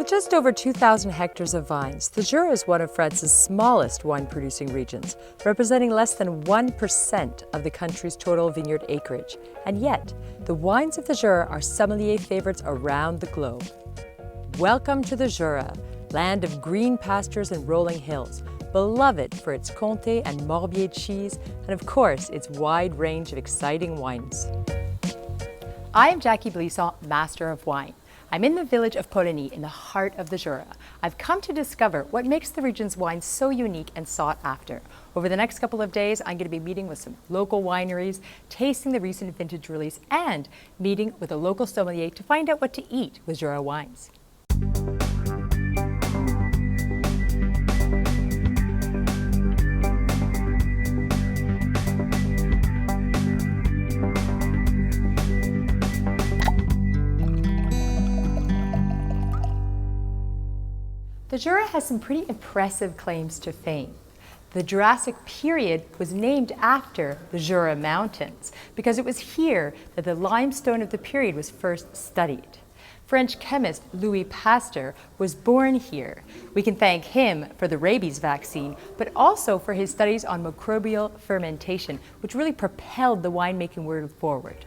With just over 2,000 hectares of vines, the Jura is one of France's smallest wine-producing regions, representing less than 1% of the country's total vineyard acreage. And yet, the wines of the Jura are sommelier favorites around the globe. Welcome to the Jura, land of green pastures and rolling hills, beloved for its Comté and Morbier cheese, and of course, its wide range of exciting wines. I am Jacky Blisson, Master of Wine. I'm in the village of Poligny in the heart of the Jura. I've come to discover what makes the region's wines so unique and sought after. Over the next couple of days, I'm going to be meeting with some local wineries, tasting the recent vintage release, and meeting with a local sommelier to find out what to eat with Jura wines. The Jura has some pretty impressive claims to fame. The Jurassic period was named after the Jura Mountains because it was here that the limestone of the period was first studied. French chemist Louis Pasteur was born here. We can thank him for the rabies vaccine, but also for his studies on microbial fermentation, which really propelled the winemaking world forward.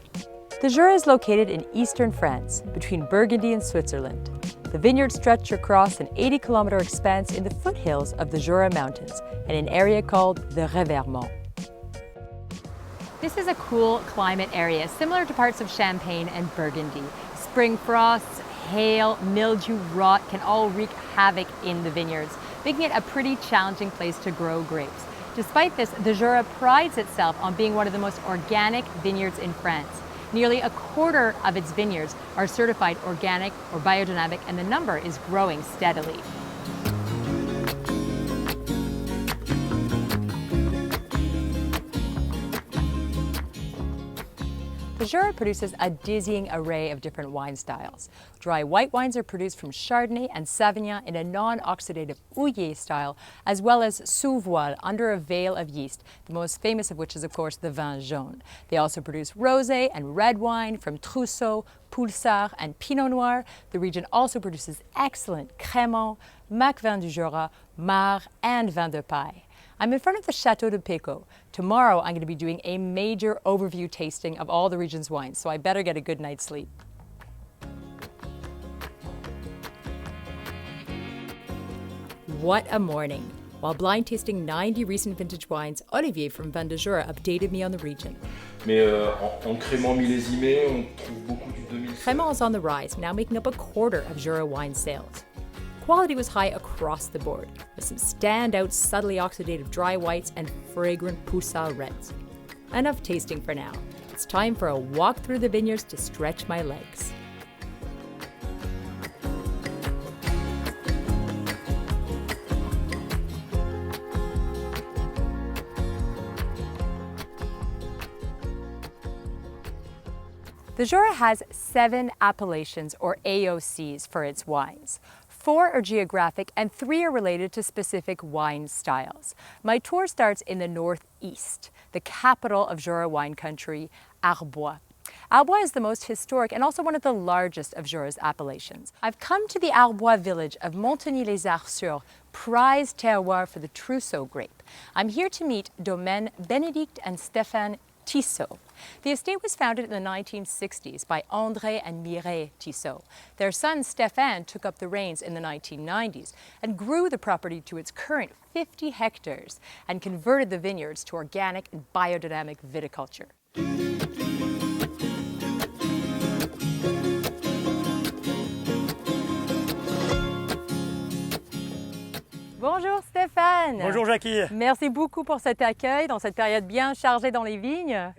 The Jura is located in eastern France, between Burgundy and Switzerland. The vineyards stretch across an 80-kilometer expanse in the foothills of the Jura Mountains in an area called the Revermont. This is a cool climate area, similar to parts of Champagne and Burgundy. Spring frosts, hail, mildew, rot can all wreak havoc in the vineyards, making it a pretty challenging place to grow grapes. Despite this, the Jura prides itself on being one of the most organic vineyards in France. Nearly a quarter of its vineyards are certified organic or biodynamic, and the number is growing steadily. The Jura produces a dizzying array of different wine styles. Dry white wines are produced from Chardonnay and Savagnin in a non-oxidative houillé style, as well as sous voile under a veil of yeast, the most famous of which is, of course, the Vin Jaune. They also produce rosé and red wine from Trousseau, Poulsard, and Pinot Noir. The region also produces excellent Crémant, Macle du Jura, Mar, and Vin de Paille. I'm in front of the Château de Pécaud. Tomorrow, I'm going to be doing a major overview tasting of all the region's wines, so I better get a good night's sleep. What a morning! While blind tasting 90 recent vintage wines, Olivier from Vin de Jura updated me on the region. Mais en Crémant millésimé, on trouve beaucoup du 2016. Crémant is on the rise, now making up a quarter of Jura wine sales. Quality was high across the board, with some standout, subtly oxidative dry whites and fragrant Poulsard reds. Enough tasting for now. It's time for a walk through the vineyards to stretch my legs. The Jura has 7 appellations, or AOCs, for its wines. 4 are geographic and 3 are related to specific wine styles. My tour starts in the northeast, the capital of Jura wine country, Arbois. Arbois is the most historic and also one of the largest of Jura's appellations. I've come to the Arbois village of Montigny-les-Arceaux, prized terroir for the Trousseau grape. I'm here to meet Domaine Baud and Stéphane Tissot. The estate was founded in the 1960s by André and Mireille Tissot. Their son Stéphane took up the reins in the 1990s and grew the property to its current 50 hectares and converted the vineyards to organic and biodynamic viticulture. Bonjour Stéphane. Bonjour Jacky. Merci beaucoup pour cet accueil dans cette période bien chargée dans les vignes.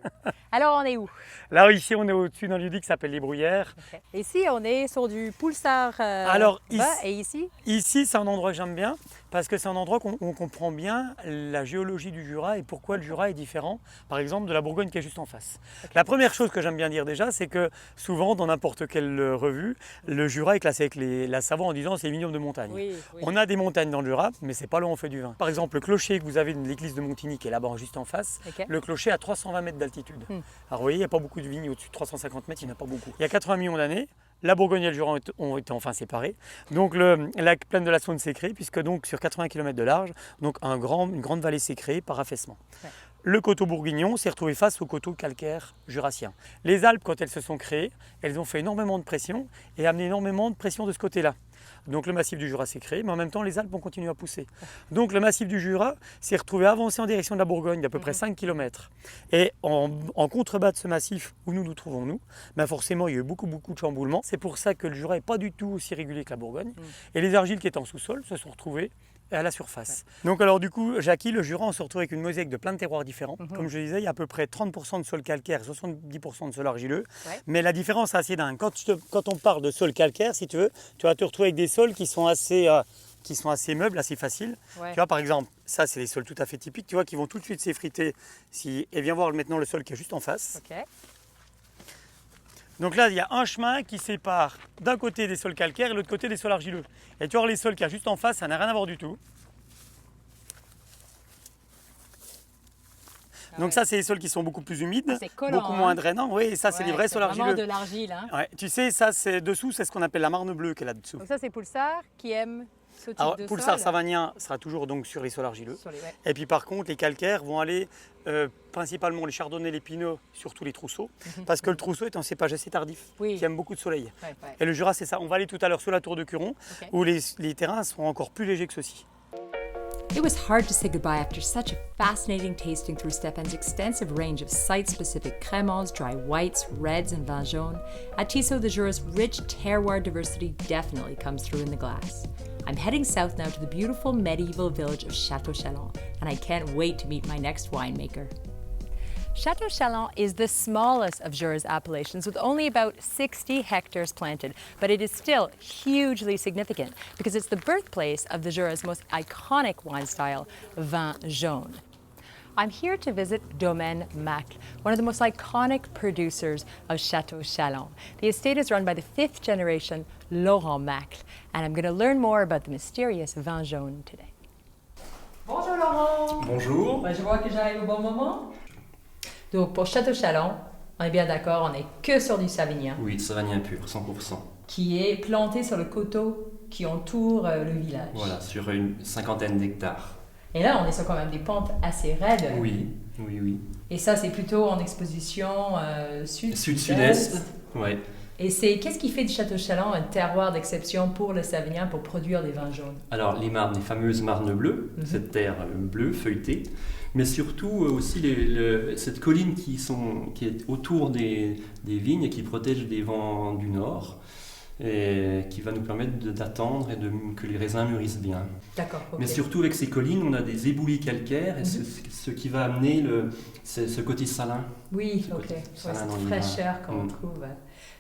Alors on est où? Là ici on est au-dessus d'un lieu qui s'appelle les Bruyères. Okay. Ici on est sur du Poulsard et ici? Ici c'est un endroit que j'aime bien parce que c'est un endroit où on comprend bien la géologie du Jura et pourquoi le Jura est différent par exemple de la Bourgogne qui est juste en face. Okay. La première chose que j'aime bien dire déjà c'est que souvent dans n'importe quelle revue le Jura est classé avec la Savoie en disant c'est vignoble de montagne. Oui. On a des montagnes dans le Jura mais c'est pas là où on fait du vin. Par exemple le clocher que vous avez de l'église de Montigny qui est là-bas juste en face, okay. Le clocher a 320 mètres d'altitude. Alors vous voyez, il n'y a pas beaucoup de vignes au-dessus de 350 mètres, il n'y en a pas beaucoup. Il y a 80 millions d'années, la Bourgogne et le Jura ont été enfin séparés. Donc la plaine de la Saône s'est créée, puisque donc sur 80 km de large, donc une grande vallée s'est créée par affaissement. Ouais. Le coteau bourguignon s'est retrouvé face au coteau calcaire jurassien. Les Alpes, quand elles se sont créées, elles ont fait énormément de pression et amené énormément de pression de ce côté-là. Donc le massif du Jura s'est créé, mais en même temps les Alpes ont continué à pousser. Donc le massif du Jura s'est retrouvé avancé en direction de la Bourgogne d'à peu près 5 km. Et en contrebas de ce massif où nous nous trouvons nous, ben forcément il y a eu beaucoup de chamboulements. C'est pour ça que le Jura n'est pas du tout aussi régulier que la Bourgogne. Et les argiles qui étaient en sous-sol se sont retrouvées à la surface. Ouais. Donc alors du coup, Jacky, le Jura, on se retrouve avec une mosaïque de plein de terroirs différents. Comme je disais, il y a à peu près 30% de sol calcaire, 70% de sol argileux. Ouais. Mais la différence est assez dingue. Quand on parle de sol calcaire, si tu veux, tu vas te retrouver avec des sols qui sont assez meubles, assez faciles. Ouais. Tu vois, par exemple, ça c'est les sols tout à fait typiques, tu vois, qui vont tout de suite s'effriter. Et viens voir maintenant le sol qui est juste en face. Okay. Donc là, il y a un chemin qui sépare d'un côté des sols calcaires et de l'autre côté des sols argileux. Et tu vois les sols qu'il y a juste en face, ça n'a rien à voir du tout. Ah donc ouais. Ça, c'est les sols qui sont beaucoup plus humides, collant, beaucoup moins drainants. Oui, et ça, c'est les vrais sols argileux. C'est vraiment de l'argile. Hein. Ouais. Tu sais, ça, c'est dessous, c'est ce qu'on appelle la marne bleue qu'elle a dessous. Donc ça, c'est Poulsard qui aime ce type de Poulsard sol. Savagnin sera toujours donc sur les sols argileux. Et puis par contre, les calcaires vont aller principalement les Chardonnay, les Pinots, surtout les Trousseaux, parce que le Trousseau est un cépage assez tardif, qui aime beaucoup de soleil. Ouais. Et le Jura, c'est ça. On va aller tout à l'heure sur la tour de Curon, où les terrains seront encore plus légers que ceux-ci. It was hard to say goodbye after such a fascinating tasting through Stéphane's extensive range of site-specific crémants, dry whites, reds, and Vin Jaune. At Tissot, the Jura's rich terroir diversity definitely comes through in the glass. I'm heading south now to the beautiful medieval village of Château Chalon, and I can't wait to meet my next winemaker. Château Chalon is the smallest of Jura's appellations with only about 60 hectares planted, but it is still hugely significant because it's the birthplace of the Jura's most iconic wine style, Vin Jaune. I'm here to visit Domaine Macle, one of the most iconic producers of Château Chalon. The estate is run by the 5th generation Laurent Macle, and I'm going to learn more about the mysterious Vin Jaune today. Bonjour Laurent. Bonjour. Je vois que j'arrive au bon moment. Donc pour Château Chalon, on est bien d'accord, on n'est que sur du Savagnin. Oui, Savagnin pur, 100%. Qui est planté sur le coteau qui entoure le village. Voilà, sur une 50aine d'hectares. Et là, on est sur quand même des pentes assez raides. Oui. Et ça, c'est plutôt en exposition sud-sud-est. Oui. Et qu'est-ce qui fait de Château Chalon un terroir d'exception pour le Savagnin pour produire des vins jaunes? Alors, les fameuses marnes bleues, cette terre bleue, feuilletée, mais surtout aussi cette colline qui est autour des vignes et qui protège des vents du nord. Et qui va nous permettre d'attendre et que les raisins mûrissent bien. D'accord. Okay. Mais surtout avec ces collines, on a des éboulis calcaires et ce qui va amener ce côté salin. Oui, cette fraîcheur qu'on trouve.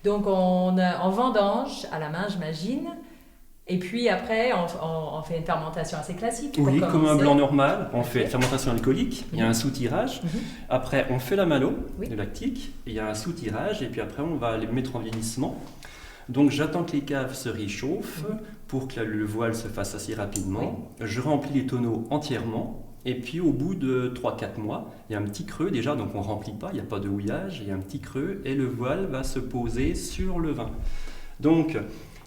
Donc on vendange à la main, j'imagine. Et puis après, on fait une fermentation assez classique. Oui, comme un blanc normal. On fait une fermentation alcoolique, il y a un soutirage. Après, on fait la malo, le lactique, il y a un soutirage. Et puis après, on va les mettre en vieillissement. Donc j'attends que les caves se réchauffent pour que le voile se fasse assez rapidement. Oui. Je remplis les tonneaux entièrement et puis au bout de 3-4 mois, il y a un petit creux déjà, donc on ne remplit pas, il n'y a pas de houillage, il y a un petit creux et le voile va se poser sur le vin. Donc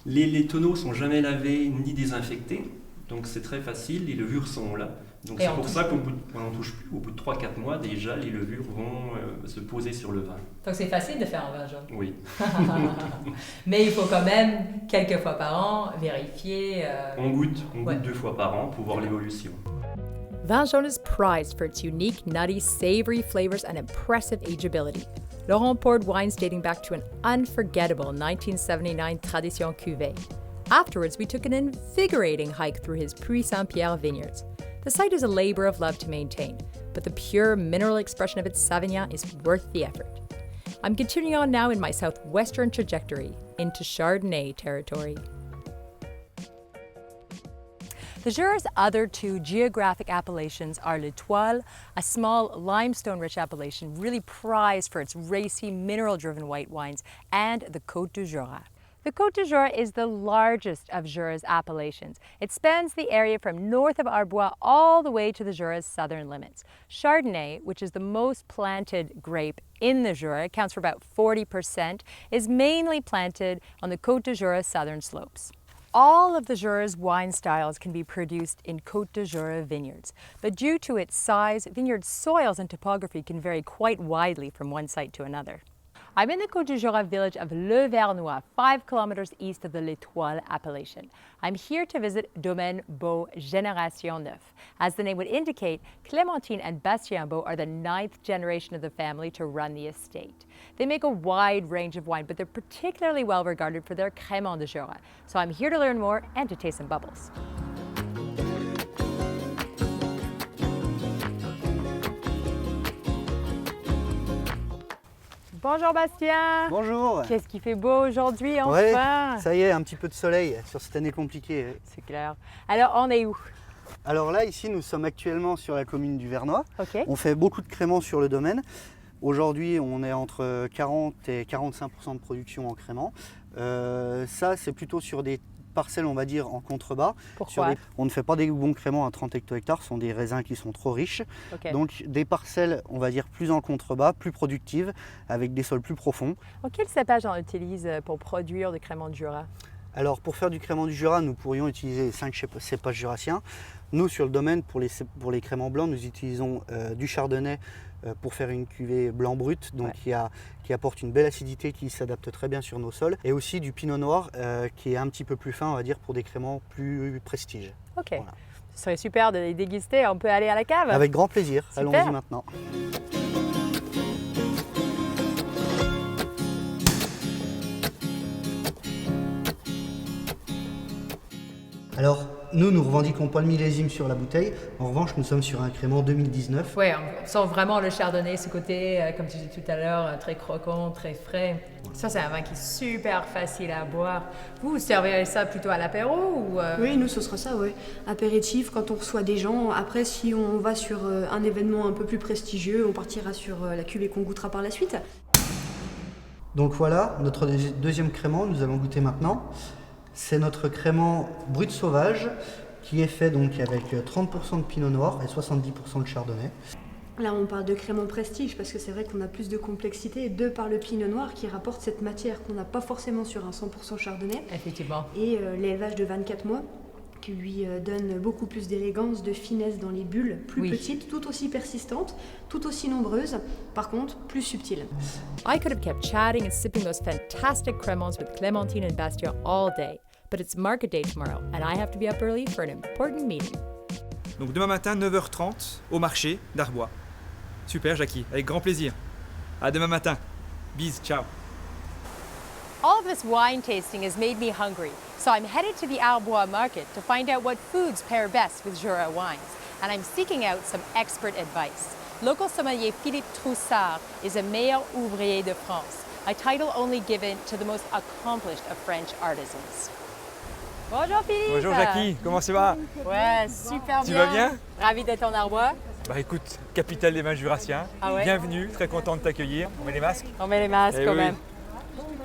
les tonneaux ne sont jamais lavés ni désinfectés, donc c'est très facile, les levures sont là. Donc c'est pour ça qu'on n'en touche plus. Au bout de 3-4 mois, déjà, les levures vont se poser sur le vin. Donc c'est facile de faire un vin jaune. Oui. Mais il faut quand même, quelques fois par an, vérifier. On goûte 2 fois par an pour voir l'évolution. Vin Jaune is prized for its unique, nutty, savory flavors and impressive ageability. Laurent poured wines dating back to an unforgettable 1979 Tradition Cuvée. Afterwards, we took an invigorating hike through his Puy Saint-Pierre vineyards. The site is a labor of love to maintain, but the pure mineral expression of its Savagnin is worth the effort. I'm continuing on now in my southwestern trajectory into Chardonnay territory. The Jura's other 2 geographic appellations are L'Étoile, a small limestone-rich appellation really prized for its racy, mineral-driven white wines, and the Côte du Jura. The Côte du Jura is the largest of Jura's appellations. It spans the area from north of Arbois all the way to the Jura's southern limits. Chardonnay, which is the most planted grape in the Jura, accounts for about 40%, is mainly planted on the Côte du Jura southern slopes. All of the Jura's wine styles can be produced in Côte du Jura vineyards, but due to its size, vineyard soils and topography can vary quite widely from one site to another. I'm in the Côte du Jura village of Le Vernois, 5 kilometers east of the L'Étoile appellation. I'm here to visit Domaine Baud Génération 9. As the name would indicate, Clémentine and Bastien Baud are the 9th generation of the family to run the estate. They make a wide range of wine, but they're particularly well regarded for their Crémant du Jura. So I'm here to learn more and to taste some bubbles. Bonjour Bastien. Bonjour. Qu'est-ce qui fait beau aujourd'hui enfin? Ouais, ça y est, un petit peu de soleil sur cette année compliquée. C'est clair. Alors on est où? Alors là, ici, nous sommes actuellement sur la commune du Vernois. Ok. On fait beaucoup de crémant sur le domaine. Aujourd'hui, on est entre 40 et 45% de production en crémant. Ça, c'est plutôt sur des parcelles, on va dire, en contrebas. Pourquoi? On ne fait pas des bons crémants à 30 hecto-hectares, ce sont des raisins qui sont trop riches. Okay. Donc des parcelles, on va dire, plus en contrebas, plus productives, avec des sols plus profonds. Quel cépage on utilise pour produire du Crémant du Jura? Alors pour faire du Crémant du Jura, nous pourrions utiliser 5 cépages jurassiens. Nous, sur le domaine, pour les crémants blancs, nous utilisons du Chardonnay pour faire une cuvée blanc brut, donc qui apporte une belle acidité qui s'adapte très bien sur nos sols. Et aussi du Pinot Noir qui est un petit peu plus fin, on va dire, pour des crémants plus prestige. Ok, voilà. Ce serait super de les déguster, on peut aller à la cave? Avec grand plaisir, allons-y maintenant. Alors, nous ne revendiquons pas le millésime sur la bouteille. En revanche, nous sommes sur un crémant 2019. Oui, on sent vraiment le chardonnay, ce côté, comme tu disais tout à l'heure, très croquant, très frais. Ça, c'est un vin qui est super facile à boire. Vous servez ça plutôt à l'apéro ou Oui, nous, ce sera ça, oui. Apéritif, quand on reçoit des gens. Après, si on va sur un événement un peu plus prestigieux, on partira sur la cuvée qu'on goûtera par la suite. Donc voilà, notre deuxième crémant, nous allons goûter maintenant. C'est notre crémant brut sauvage qui est fait donc avec 30% de pinot noir et 70% de chardonnay. Là, on parle de crémant prestige parce que c'est vrai qu'on a plus de complexité de par le pinot noir qui rapporte cette matière qu'on n'a pas forcément sur un 100% chardonnay. Effectivement. Et l'élevage de 24 mois qui lui donne beaucoup plus d'élégance, de finesse dans les bulles, plus petites, tout aussi persistantes, tout aussi nombreuses, par contre plus subtiles. I could have kept chatting and sipping those fantastic crémants with Clémentine and Bastien all day, but it's market day tomorrow and I have to be up early for an important meeting. Donc demain matin, 9h30, au marché d'Arbois. Super, Jacky, avec grand plaisir. À demain matin. Bis, ciao. All of this wine tasting has made me hungry, so I'm headed to the Arbois market to find out what foods pair best with Jura wines, and I'm seeking out some expert advice. Local sommelier Philippe Troussard is a meilleur ouvrier de France, a title only given to the most accomplished of French artisans. Bonjour Philippe. Bonjour Jacky, comment ça va? Ouais, super bien. Tu vas bien? Ravi d'être en Arbois. Bah écoute, capitale des vins jurassiens, bienvenue, très content de t'accueillir. On met les masques? On met les masques quand même.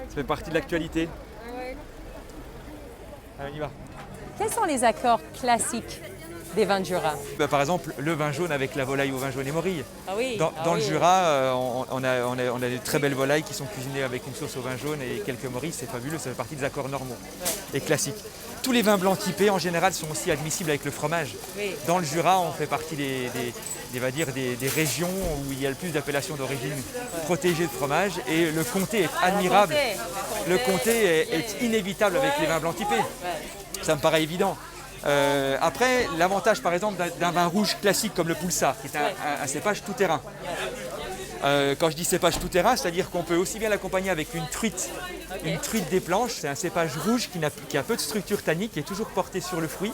Ça fait partie de l'actualité. Allez, on y va. Quels sont les accords classiques des vins de Jura? Par exemple, le vin jaune avec la volaille au vin jaune et morille. Ah oui. Dans le Jura, on a des très belles volailles qui sont cuisinées avec une sauce au vin jaune et quelques morilles, c'est fabuleux, ça fait partie des accords normaux et classiques. Tous les vins blancs typés, en général, sont aussi admissibles avec le fromage. Oui. Dans le Jura, on fait partie des régions où il y a le plus d'appellations d'origine protégées de fromage et le comté est admirable. Le comté est inévitable avec les vins blancs typés. Ça me paraît évident. Après, l'avantage par exemple d'un vin rouge classique comme le Poulsard, qui est un cépage tout-terrain. Quand je dis cépage tout-terrain, c'est-à-dire qu'on peut aussi bien l'accompagner avec une truite des planches. C'est un cépage rouge qui a peu de structure tannique, qui est toujours porté sur le fruit.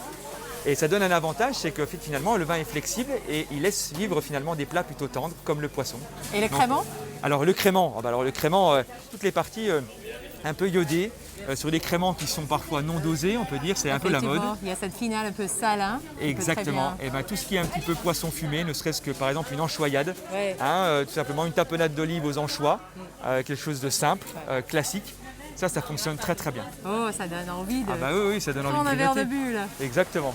Et ça donne un avantage, c'est que finalement le vin est flexible et il laisse vivre finalement des plats plutôt tendres comme le poisson. Et le crémant? Alors le crémant, toutes les parties un peu iodées, sur des crémants qui sont parfois non dosés, on peut dire, c'est un peu la mode. Il y a cette finale un peu salin. Exactement. Et tout ce qui est un petit peu poisson fumé, ne serait-ce que par exemple une anchoyade, tout simplement une tapenade d'olive aux anchois, quelque chose de simple, classique. Ça fonctionne très très bien. Oh, ça donne envie de Ah bah oui, ça donne envie de prendre un verre de grignoter. bulle. Exactement.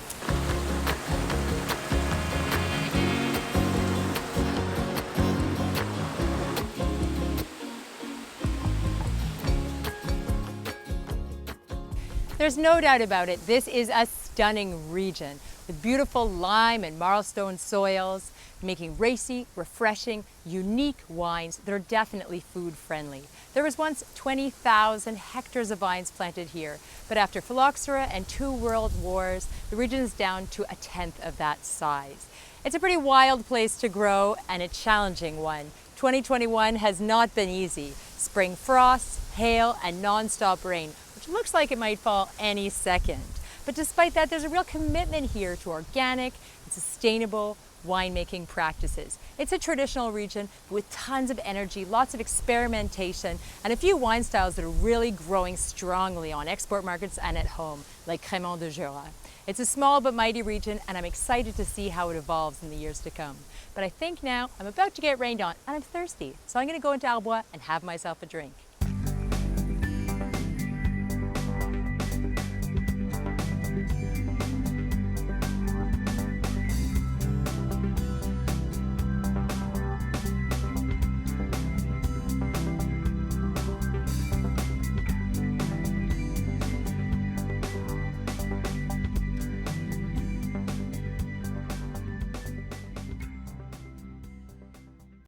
There's no doubt about it, this is a stunning region with beautiful lime and marlstone soils, making racy, refreshing, unique wines that are definitely food friendly. There was once 20,000 hectares of vines planted here, but after phylloxera and 2 world wars, the region is down to 1/10 of that size. It's a pretty wild place to grow and a challenging one. 2021 has not been easy. Spring frosts, hail, and non-stop rain, which looks like it might fall any second. But despite that, there's a real commitment here to organic and sustainable winemaking practices. It's a traditional region with tons of energy, lots of experimentation, and a few wine styles that are really growing strongly on export markets and at home, like Crémant du Jura. It's a small but mighty region, and I'm excited to see how it evolves in the years to come. But I think now I'm about to get rained on, and I'm thirsty, so I'm going to go into Arbois and have myself a drink.